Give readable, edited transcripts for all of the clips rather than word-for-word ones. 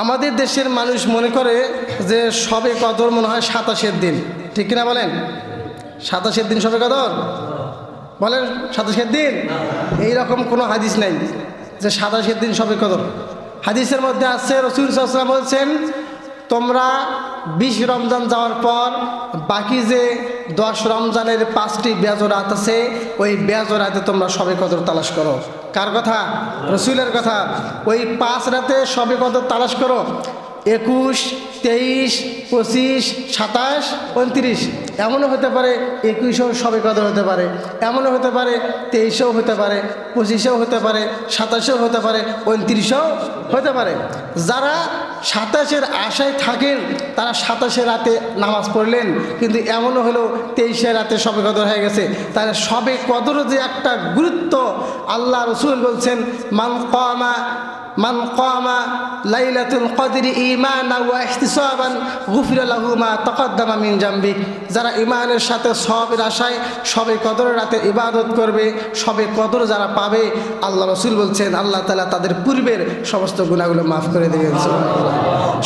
আমাদের দেশের মানুষ মনে করে যে শবে কদর মনে হয় 27-এর দিন, ঠিক কিনা বলেন? 27-এর দিন শবে কদর বলেন, 27-এর দিন এইরকম কোনো হাদিস নাই যে 27-এর দিন শবে কদর। হাদিসের মধ্যে আছে রাসূল সাল্লাল্লাহু আলাইহি ওয়াসাল্লাম বলছেন, তোমরা 20 রমজান যাওয়ার পর বাকি যে 10 রমজানের 5টি বেজরাত আছে, ওই বেজরাতে তোমরা শবে কদর তালাশ করো। কার কথা? রাসূলের কথা। ওই 5 রাতে শবে কদর তালাশ করো। 21, 23, 25, 27, 29। এমনও হতে পারে 21এও শবে কদর হতে পারে, এমনও হতে পারে 23এও হতে পারে, 25এও হতে পারে, 27এও হতে পারে, 29এও হতে পারে। যারা 27-এর আশায় থাকেন তারা 27-এর রাতে নামাজ পড়লেন, কিন্তু এমনও হলো 23-এর রাতে শবে কদর হয়ে গেছে। তাহলে শবে কদরও যে একটা গুরুত্ব, আল্লাহ রাসূল বলছেন, মান কামা লাইলাতুল কদরি ঈমানান ওয়া ইহতিসাবান গুফিরা লাহু মা তাকাদ্দামা মিন জামবি। যারা ঈমানের সাথে সওয়াবের আশায় শবে কদরের রাতে ইবাদত করবে, শবে কদর যারা পাবে, আল্লাহ রাসূল বলছেন আল্লাহ তাআলা তাদের পূর্বের সমস্ত গুনাহগুলো মাফ করে দেবেন।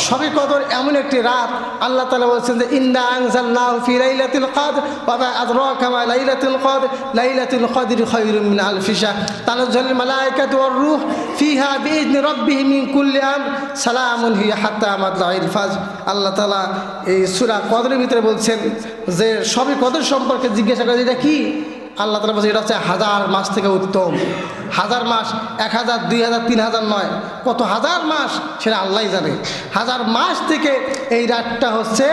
শবে কদর এমন একটি রাত, আল্লাহ তাআলা বলছেন যে ইন্না আনজালনাহু ফি লাইলাতুল কদর ওয়া মা আদরাকা মা লাইলাতুল কদর লাইলাতুল কদরি খায়রুম মিন আলফি শাহর তানাজ্জালুল মালায়েকাতু ওয়ার রূহ ফিহা বিইذনি রাব্বিহিম মিন কুল্লি আমর সালামুন হিয়া হাত্তা মাতলাইল ফাজর। আল্লাহ তাআলা এই সূরা কদরের ভিতরে বলছেন যে শবে কদর সম্পর্কে জিজ্ঞাসা করে, এটা কি? আল্লাহ তাআলা বলছেন এটা হচ্ছে 1000 মাস থেকে উত্তম। 1000 মাস, 1000, 2000, 3000 নয়, কত হাজার মাস সেটা আল্লাহই জানে। 1000 মাস থেকে এই রাতটা হচ্ছে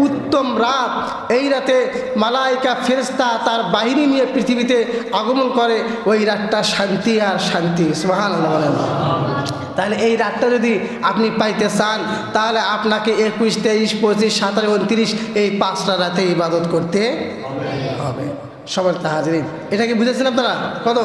উত্তম রাত। এই রাতে মালায়েকা ফেরেশতা তার বাহিনী নিয়ে পৃথিবীতে আগমন করে। ওই রাতটা শান্তি আর শান্তি, সুবহানাল্লাহ বলেন। তাহলে এই রাতটা যদি আপনি পাইতে চান, তাহলে আপনাকে 21, 23, 25, 27, 29 এই 5টা রাতে ইবাদত করতে হবে। সবার তাহাজ্জুদ, এটা কি বুঝেছেন আপনারা? কত